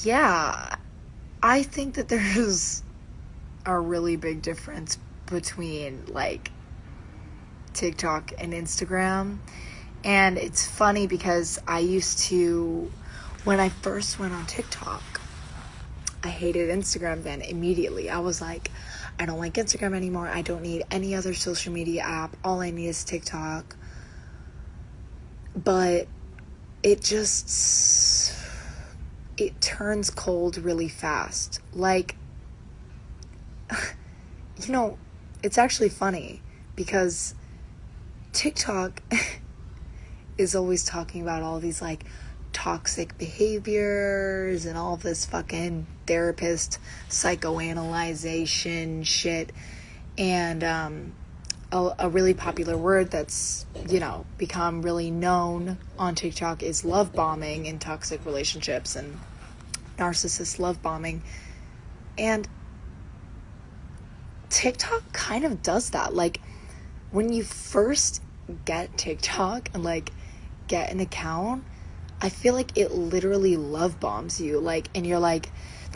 Yeah, I think that there's a really big difference between, like, TikTok and Instagram. And it's funny because I used to, when I first went on TikTok, I hated Instagram then immediately. I was like, I don't like Instagram anymore. I don't need any other social media app. All I need is TikTok. But it turns cold really fast. Like, you know, it's actually funny because TikTok is always talking about all these, like, toxic behaviors and all this fucking therapist psychoanalyzation shit. And a really popular word that's, you know, become really known on TikTok is love bombing in toxic relationships and narcissist love bombing. And TikTok kind of does that. Like, when you first get TikTok and, like, get an account, I feel like it literally love bombs you. Like, and you're like,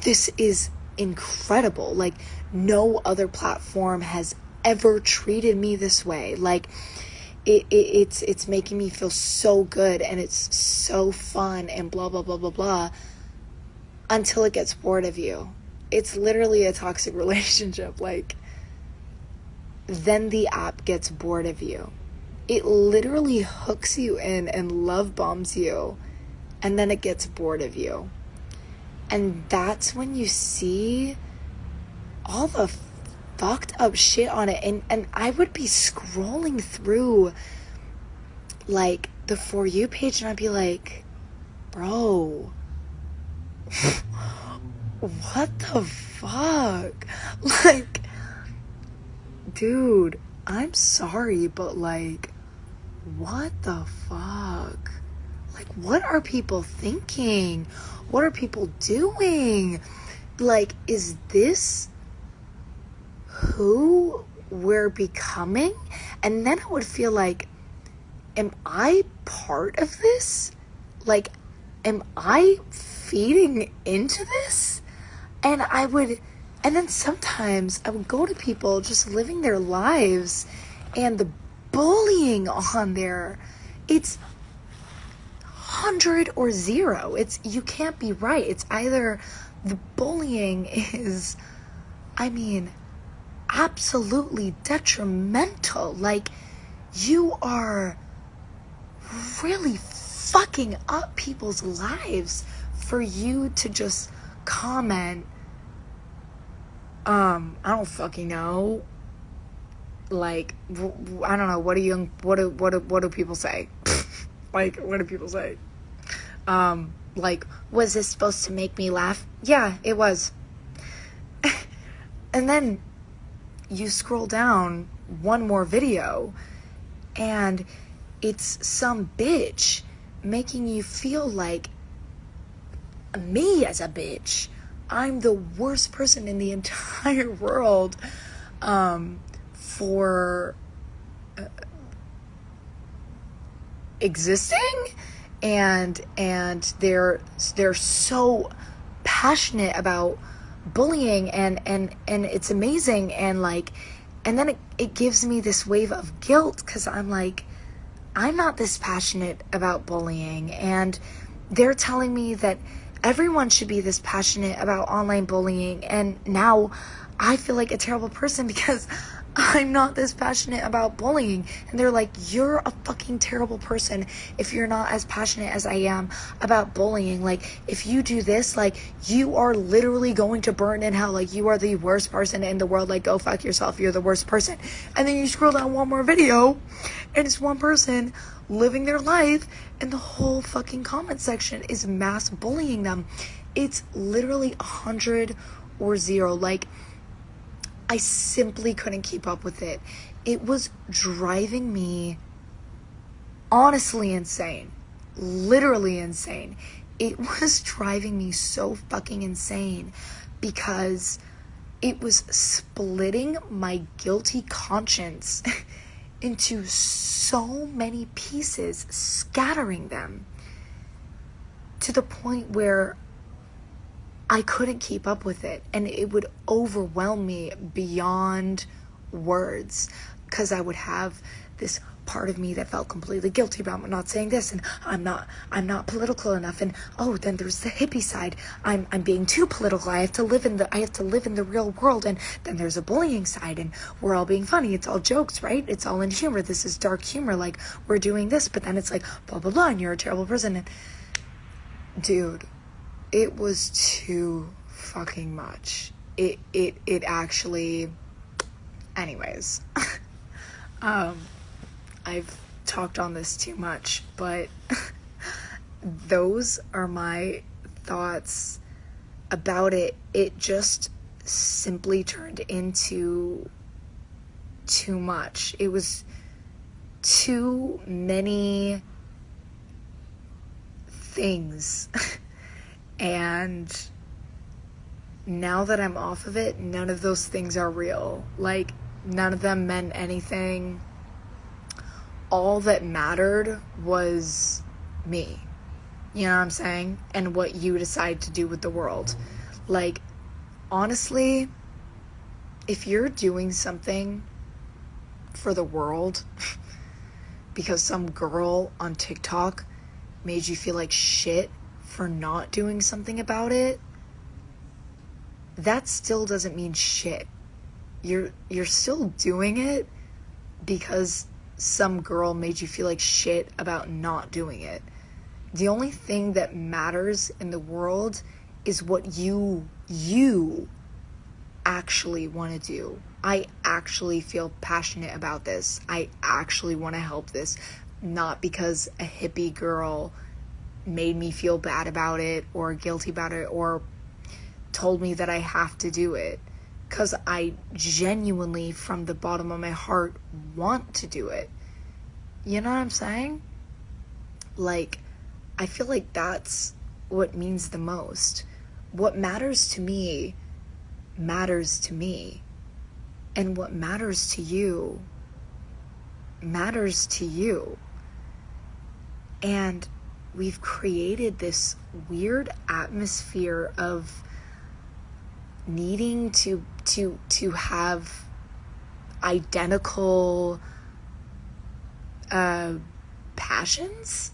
this is incredible. Like, no other platform has ever treated me this way. Like, it's making me feel so good and it's so fun and blah, blah, blah, blah, blah, until it gets bored of you. It's literally a toxic relationship. Like, then the app gets bored of you. It literally hooks you in and love bombs you, and then it gets bored of you. And that's when you see all the fucked up shit on it. And I would be scrolling through, like, the For You page, and I'd be like, bro, what the fuck? Like, dude, I'm sorry, but, like, what the fuck? Like, what are people thinking? What are people doing? Like, is this who we're becoming. And then I would feel like, am I part of this? Like, am I feeding into this? And then sometimes I would go to people just living their lives, and the bullying on there, it's 100 or 0. You can't be right. It's either the bullying is, absolutely detrimental. Like, you are really fucking up people's lives for you to just comment, I don't fucking know, like, I don't know, what do people say? Like, what do people say? Like, was this supposed to make me laugh? Yeah, it was. And then you scroll down one more video, and it's some bitch making you feel like, me as a bitch, I'm the worst person in the entire world for existing, and they're so passionate about bullying, and it's amazing, and then it gives me this wave of guilt, because I'm like, I'm not this passionate about bullying, and they're telling me that everyone should be this passionate about online bullying, and now I feel like a terrible person because I'm not this passionate about bullying. And they're like, you're a fucking terrible person if you're not as passionate as I am about bullying. Like, if you do this, like, you are literally going to burn in hell. Like, you are the worst person in the world. Like, go fuck yourself. You're the worst person. And then you scroll down one more video, and it's one person living their life, and the whole fucking comment section is mass bullying them. It's literally 100 or 0. Like, I simply couldn't keep up with it. It was driving me honestly insane. Literally insane. It was driving me so fucking insane, because it was splitting my guilty conscience into so many pieces, scattering them to the point where I couldn't keep up with it, and it would overwhelm me beyond words, because I would have this part of me that felt completely guilty about not saying this, and I'm not political enough, and oh, then there's the hippie side. I'm being too political. I have to live in the real world, and then there's a bullying side, and we're all being funny. It's all jokes, right? It's all in humor. This is dark humor. Like, we're doing this, but then it's like blah blah blah, and you're a terrible person. And dude, it was too fucking much. It actually, anyways, I've talked on this too much, but those are my thoughts about it. It just simply turned into too much. It was too many things. And now that I'm off of it, none of those things are real. Like, none of them meant anything. All that mattered was me. You know what I'm saying? And what you decide to do with the world. Like, honestly, if you're doing something for the world because some girl on TikTok made you feel like shit for not doing something about it, that still doesn't mean shit. You're still doing it because some girl made you feel like shit about not doing it. The only thing that matters in the world is what you actually want to do. I actually feel passionate about this. I actually want to help this, not because a hippie girl made me feel bad about it or guilty about it or told me that I have to do it, because I genuinely, from the bottom of my heart, want to do it. You know what I'm saying? Like, I feel like that's what means the most. What matters to me matters to me. And what matters to you matters to you. And we've created this weird atmosphere of needing to have identical passions,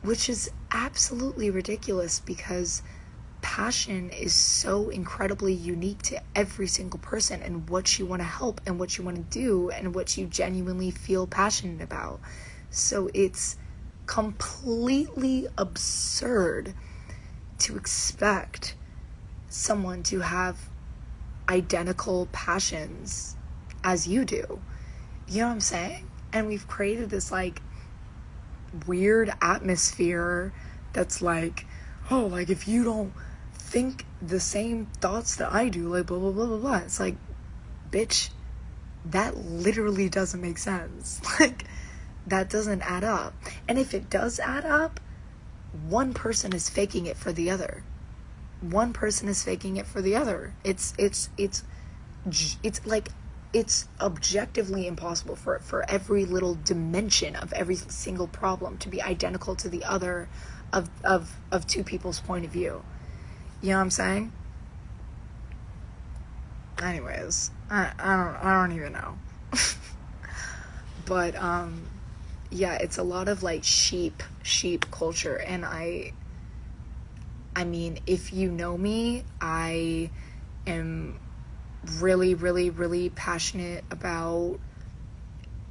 which is absolutely ridiculous, because passion is so incredibly unique to every single person, and what you want to help and what you want to do and what you genuinely feel passionate about. So it's completely absurd to expect someone to have identical passions as you do. You know what I'm saying? And we've created this like weird atmosphere that's like, oh, like if you don't think the same thoughts that I do, like blah blah blah blah blah. It's like, bitch, that literally doesn't make sense. Like, that doesn't add up. And if it does add up, one person is faking it for the other. One person is faking it for the other. It's like, it's objectively impossible for every little dimension of every single problem to be identical to the other of two people's point of view. You know what I'm saying? Anyways, I don't even know. But yeah, it's a lot of like sheep culture, and I mean, if you know me, I am really, really, really passionate about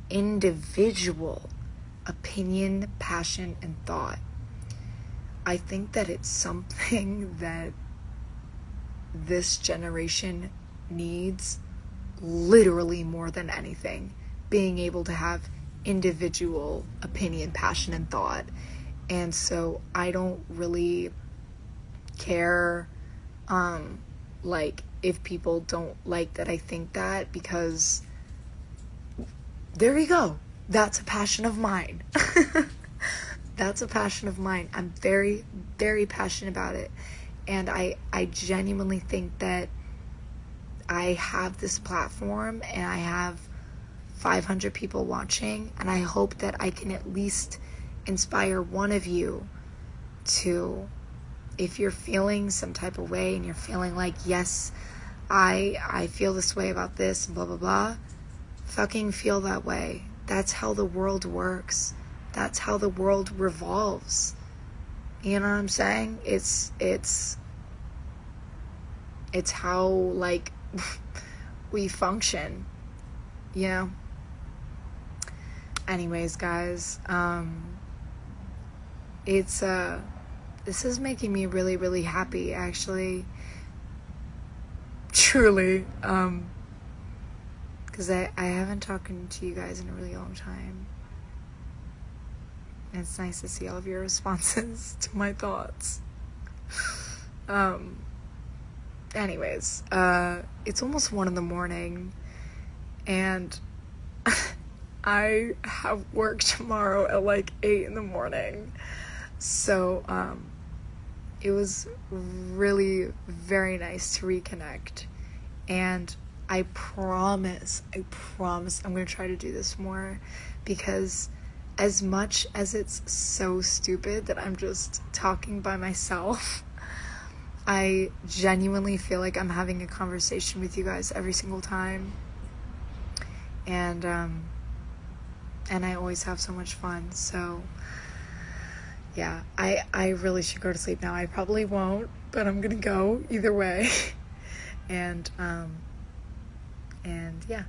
individual opinion, passion, and thought. I think that it's something that this generation needs literally more than anything. Being able to have individual opinion, passion, and thought. And so I don't really care, like, if people don't like that I think that, because there you go. That's a passion of mine. That's a passion of mine. I'm very, very passionate about it. And I genuinely think that I have this platform and I have 500 people watching, and I hope that I can at least inspire one of you to, if you're feeling some type of way and you're feeling like, yes, I feel this way about this and blah blah blah, fucking feel that way. That's how the world works. That's how the world revolves. You know what I'm saying? It's how, like, we function, you know? Anyways, guys, this is making me really, really happy, actually. Truly, because I haven't talked to you guys in a really long time. And it's nice to see all of your responses to my thoughts. Anyways, it's almost 1 a.m, and I have work tomorrow at like 8 a.m. So, it was really very nice to reconnect. And I promise I'm going to try to do this more, because as much as it's so stupid that I'm just talking by myself, I genuinely feel like I'm having a conversation with you guys every single time. And I always have so much fun. So yeah, I really should go to sleep now. I probably won't, but I'm gonna go either way. And yeah.